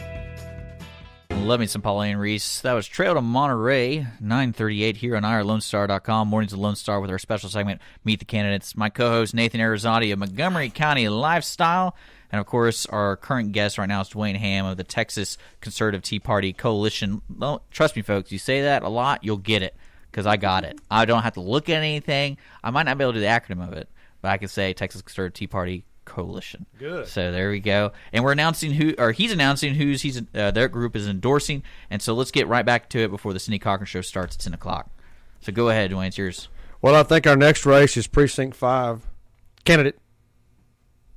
Love me some Pauline Reese. That was Trail to Monterey, 9:38 here on irlonestar.com. Mornings of Lone Star with our special segment, Meet the Candidates. My co-host, Nathan Arizzotti of Montgomery County Lifestyle. And, of course, our current guest right now is Dwayne Ham of the Texas Conservative Tea Party Coalition. Well, trust me, folks, you say that a lot, you'll get it, because I got it. I don't have to look at anything. I might not be able to do the acronym of it, but I can say Texas Conservative Tea Party Coalition. Good. So there we go. And we're announcing he's announcing who's their group is endorsing. And so let's get right back to it before the Cindy Cochran Show starts at 10 o'clock. So go ahead, Dwayne, it's yours. Well, I think our next race is Precinct 5 candidate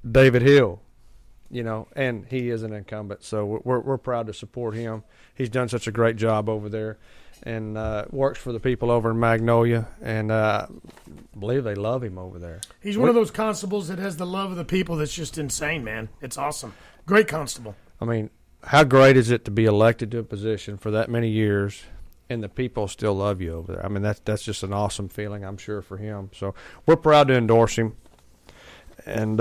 David Hill. And he is an incumbent, so we're proud to support him. He's done such a great job over there, and works for the people over in Magnolia, and I believe they love him over there. He's one of those constables that has the love of the people that's just insane, man. It's awesome. Great constable. I mean, how great is it to be elected to a position for that many years, and the people still love you over there? I mean, that's just an awesome feeling, I'm sure, for him. So we're proud to endorse him. And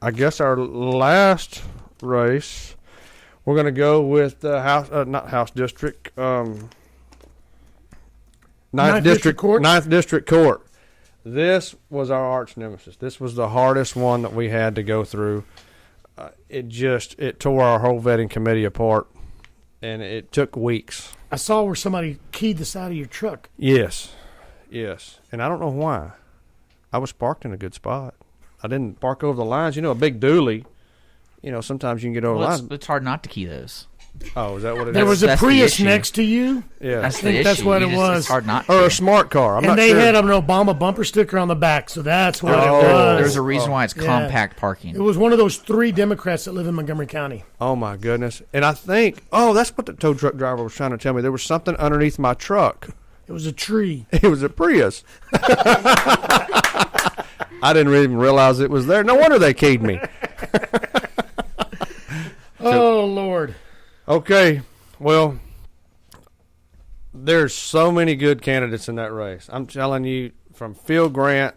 I guess our last race, we're going to go with Ninth District Court. This was our arch nemesis. This was the hardest one that we had to go through. It tore our whole vetting committee apart, and it took weeks. I saw where somebody keyed the side of your truck. Yes, and I don't know why. I was parked in a good spot. I didn't park over the lines. A big dually, sometimes you can get over the lines. It's hard not to key those. Oh, is that what it is? There was a Prius next to you. Yeah. I think that's what it was. It's hard not to. Or a smart car. I'm not sure. And they had an Obama bumper sticker on the back, so that's what it was. There's a reason why it's compact parking. It was one of those 3 Democrats that live in Montgomery County. Oh, my goodness. And I think, that's what the tow truck driver was trying to tell me. There was something underneath my truck. It was a tree. It was a Prius. I didn't even realize it was there. No wonder they keyed me. Oh, Lord. Okay. Well, there's so many good candidates in that race. I'm telling you, from Phil Grant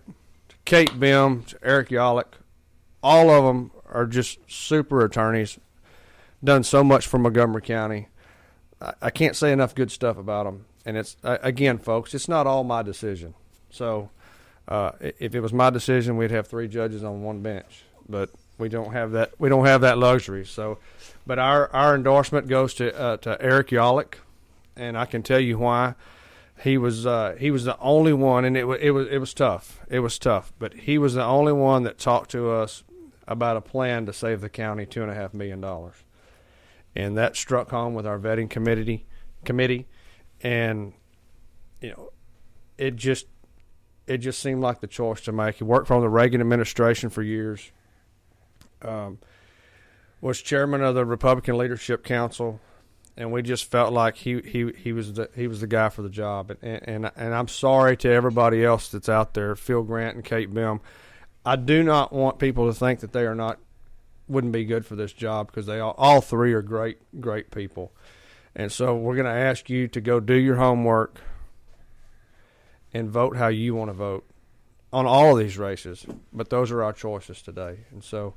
to Kate Bim to Eric Yollick, all of them are just super attorneys, done so much for Montgomery County. I can't say enough good stuff about them. And it's, again, folks, it's not all my decision. So if it was my decision, we'd have 3 judges on one bench. But we don't have that. We don't have that luxury. So, but our endorsement goes to Eric Yollick, and I can tell you why. He was the only one, and it was tough. It was tough, but he was the only one that talked to us about a plan to save the county $2.5 million, and that struck home with our vetting committee, and it just seemed like the choice to make. He worked for the Reagan administration for years. Was chairman of the Republican Leadership Council, and we just felt like he was the guy for the job. And I'm sorry to everybody else that's out there, Phil Grant and Kate Bim. I do not want people to think that they wouldn't be good for this job, because they all 3 are great people. And so we're going to ask you to go do your homework and vote how you want to vote on all of these races. But those are our choices today. And so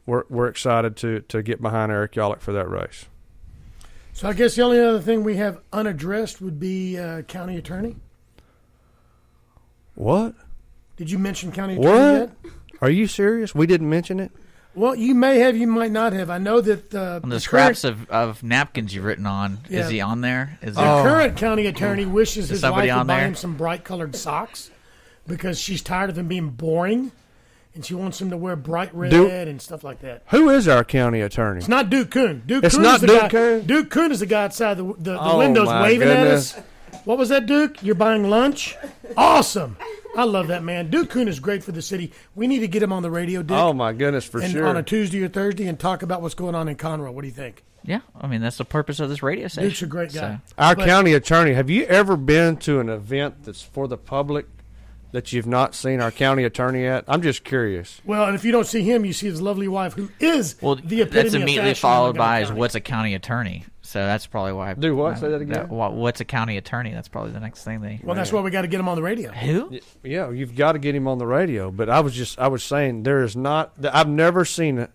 we're excited to get behind Eric Yollick for that race. So I guess the only other thing we have unaddressed would be county attorney. What? Did you mention county attorney yet? Are you serious? We didn't mention it? Well, you may have, you might not have. I know that on the scraps of napkins you've written on, is he on there? The current county attorney wishes his wife to buy there? him some bright-colored socks because she's tired of him being boring, and she wants him to wear bright red and stuff like that. Who is our county attorney? It's not Duke Kuhn. It's not Duke Kuhn? Duke Kuhn is the guy outside the windows waving at us. What was that, Duke? You're buying lunch? Awesome. I love that man. Duke Kuhn is great for the city. We need to get him on the radio, Dick. Oh, my goodness, for sure. On a Tuesday or Thursday and talk about what's going on in Conroe. What do you think? Yeah, I mean, that's the purpose of this radio station. Duke's a great guy. Our county attorney, have you ever been to an event that's for the public that you've not seen our county attorney at? I'm just curious. Well, and if you don't see him, you see his lovely wife, who is the epitome that's immediately of followed by is what's a county attorney. So that's probably why. Do what? Say that again. What's a county attorney? That's probably the next thing they. Well, that's why we got to get him on the radio. Who? Yeah, you've got to get him on the radio. But I was saying there is not. I've never seen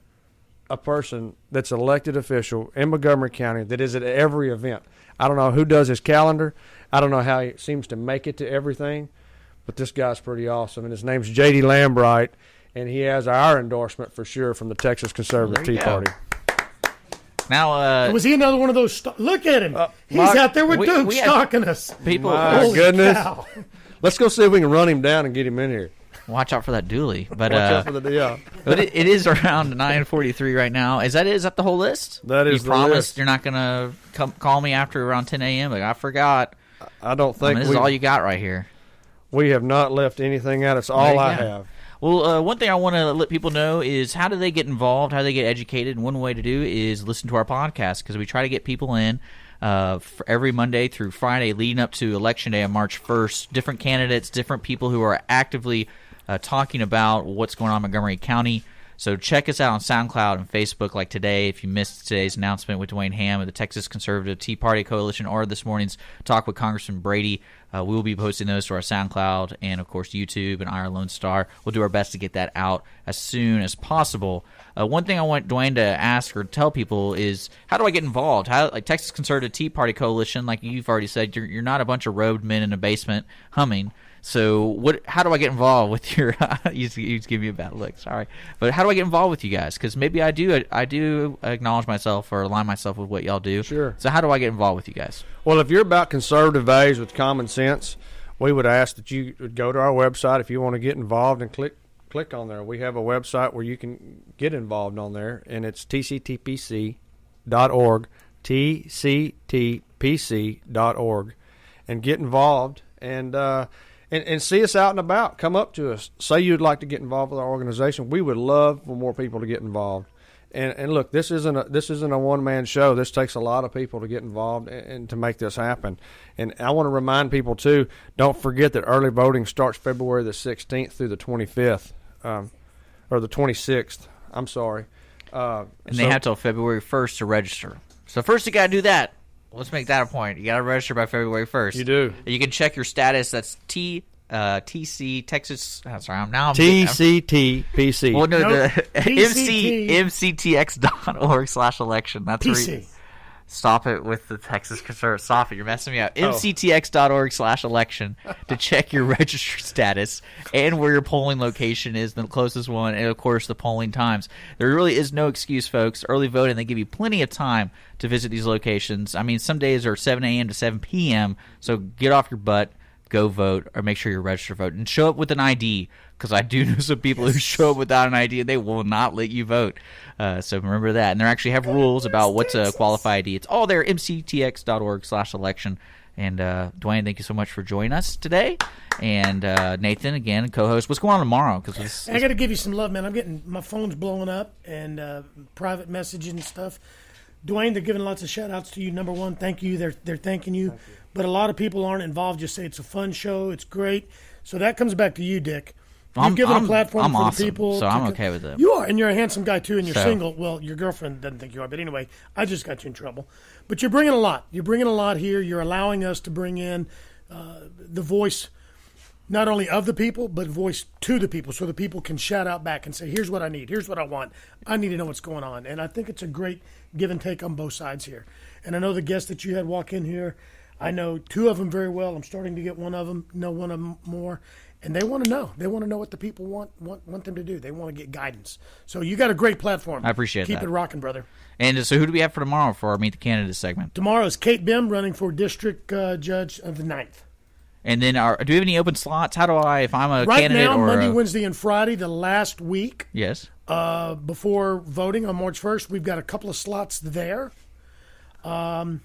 a person that's elected official in Montgomery County that is at every event. I don't know who does his calendar. I don't know how he seems to make it to everything, but this guy's pretty awesome, and his name's J.D. Lambright, and he has our endorsement for sure from the Texas Conservative Tea Party. Now, was he another one of those? Look at him. He's Mike, out there with Duke stalking us. People, my goodness. Cow. Let's go see if we can run him down and get him in here. Watch out for that dually. But, watch out for the yeah. But it is around 9:43 right now. Is that the whole list? That is you the promised list. You're not going to call me after around 10 a.m. Like, I forgot. I don't think this is all you got right here. We have not left anything out. It's all I have. Well, one thing I want to let people know is how do they get involved, how do they get educated, and one way to do is listen to our podcast because we try to get people in for every Monday through Friday leading up to Election Day on March 1st, different candidates, different people who are actively talking about what's going on in Montgomery County. So check us out on SoundCloud and Facebook like today. If you missed today's announcement with Dwayne Hamm of the Texas Conservative Tea Party Coalition or this morning's talk with Congressman Brady, we will be posting those to our SoundCloud and, of course, YouTube and Our Lone Star. We'll do our best to get that out as soon as possible. One thing I want Dwayne to ask or tell people is how do I get involved? Like Texas Conservative Tea Party Coalition, like you've already said, you're not a bunch of robed men in a basement humming. So how do I get involved with your you just give me a bad look, sorry. But how do I get involved with you guys? Because maybe I do acknowledge myself or align myself with what y'all do. Sure. So how do I get involved with you guys? Well, if you're about conservative values with common sense, we would ask that you would go to our website if you want to get involved and click on there. We have a website where you can get involved on there, and it's tctpc.org, tctpc.org, and get involved and see us out and about. Come up to us. Say you'd like to get involved with our organization. We would love for more people to get involved. And look, this isn't a one-man show. This takes a lot of people to get involved and to make this happen. And I want to remind people, too, don't forget that early voting starts February the 16th through the 25th, or the 26th. I'm sorry. And they have till February 1st to register. So first you got to do that. Let's make that a point. You got to register by February 1st. You do. You can check your status. That's TC Texas. Oh, sorry, I'm TCTPC. Well, no, nope. mctx.org/election. That's PC. where you stop it with the Texas Conservative. Stop it. You're messing me up. mctx.org/election to check your registered status and where your polling location is, the closest one, and of course the polling times. There really is no excuse, folks. Early voting, they give you plenty of time to visit these locations. I mean, some days are 7 a.m. to 7 p.m., so get off your butt. Go vote, or make sure you're registered to vote, and show up with an ID, because I do know some people who show up without an ID and they will not let you vote. So remember that. And they actually have rules about what's a qualified ID. It's all there, mctx.org/election. And Dwayne, thank you so much for joining us today. And Nathan, again, co-host. What's going on tomorrow? Because I got to give you some love, man. I'm getting my phone's blowing up and private messaging and stuff. Dwayne, they're giving lots of shout-outs to you. Number one, thank you. They're thanking you. But a lot of people aren't involved. Just say it's a fun show. It's great. So that comes back to you, Dick. You've given a platform for awesome, the people. So I'm okay with it. You are, and you're a handsome guy, too, and you're single. Well, your girlfriend doesn't think you are. But anyway, I just got you in trouble. But you're bringing a lot. You're bringing a lot here. You're allowing us to bring in the voice not only of the people, but voice to the people, so the people can shout out back and say, here's what I need. Here's what I want. I need to know what's going on. And I think it's a great give and take on both sides here. And I know the guests that you had walk in here, I know two of them very well. I'm starting to get one of them, know one of them more. And they want to know. They want to know what the people want them to do. They want to get guidance. So you got a great platform. I appreciate that. Keep it rocking, brother. And so who do we have for tomorrow for our Meet the Candidates segment? Tomorrow is Kate Bim running for District Judge of the 9th. And then do we have any open slots? How do I, if I'm a candidate right now, or Monday, Wednesday, and Friday, the last week. Yes. Before voting on March 1st, we've got a couple of slots there. And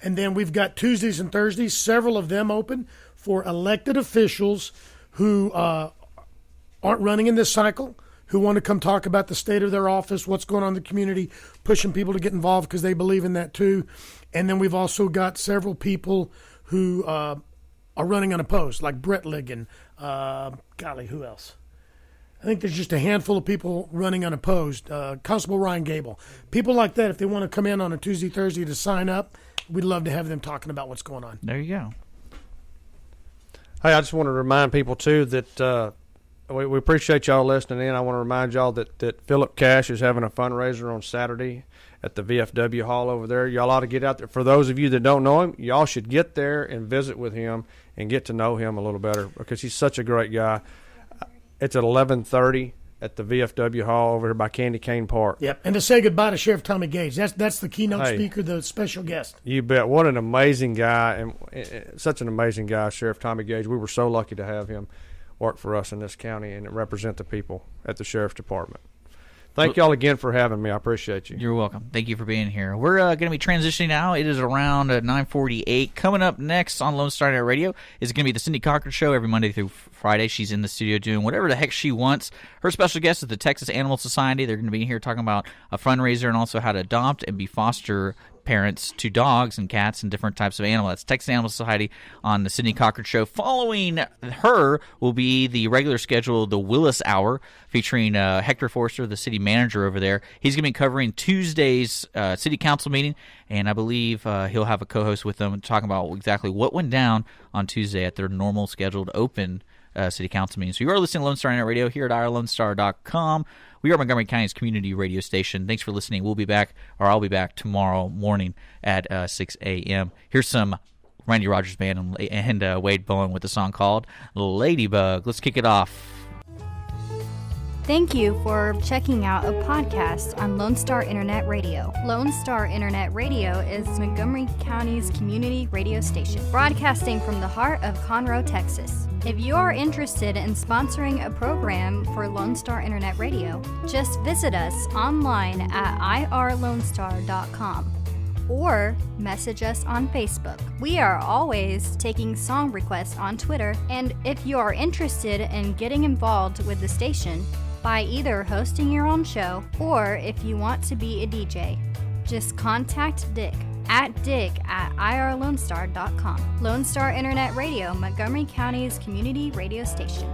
then we've got Tuesdays and Thursdays, several of them open for elected officials who aren't running in this cycle, who want to come talk about the state of their office, what's going on in the community, pushing people to get involved because they believe in that too. And then we've also got several people who are running unopposed, like Brett Ligon. Golly, who else? I think there's just a handful of people running unopposed. Constable Ryan Gable. People like that, if they want to come in on a Tuesday, Thursday to sign up, we'd love to have them talking about what's going on. There you go. Hey, I just want to remind people, too, that we appreciate y'all listening in. I want to remind y'all that Philip Cash is having a fundraiser on Saturday at the VFW Hall over there. Y'all ought to get out there. For those of you that don't know him, y'all should get there and visit with him and get to know him a little better because he's such a great guy. It's at 11:30 at the VFW Hall over here by Candy Cane Park. Yep, and to say goodbye to Sheriff Tommy Gage. That's the keynote speaker, the special guest. You bet. What an amazing guy, and such an amazing guy, Sheriff Tommy Gage. We were so lucky to have him work for us in this county and represent the people at the Sheriff's Department. Thank y'all again for having me. I appreciate you. You're welcome. Thank you for being here. We're going to be transitioning now. It is around 9:48. Coming up next on Lone Star Net Radio is going to be the Cindy Cochran Show every Monday through Friday. She's in the studio doing whatever the heck she wants. Her special guest is the Texas Animal Society. They're going to be here talking about a fundraiser and also how to adopt and be foster parents to dogs and cats and different types of animals. That's Texas Animal Society on the Cindy Cochran Show. Following her will be the regular schedule, the Willis Hour, featuring Hector Forster, the city manager over there. He's going to be covering Tuesday's city council meeting, and I believe he'll have a co-host with them talking about exactly what went down on Tuesday at their normal scheduled open city council meeting. So you are listening to Lone Star Net Radio here at irlonestar.com. We are Montgomery County's community radio station. Thanks for listening. We'll be back, or I'll be back tomorrow morning at 6 a.m. Here's some Randy Rogers Band and Wade Bowen with a song called Ladybug. Let's kick it off. Thank you for checking out a podcast on Lone Star Internet Radio. Lone Star Internet Radio is Montgomery County's community radio station, broadcasting from the heart of Conroe, Texas. If you are interested in sponsoring a program for Lone Star Internet Radio, just visit us online at irlonestar.com or message us on Facebook. We are always taking song requests on Twitter, and if you are interested in getting involved with the station by either hosting your own show or if you want to be a DJ, just contact Dick at irlonestar.com. Lone Star Internet Radio, Montgomery County's community radio station.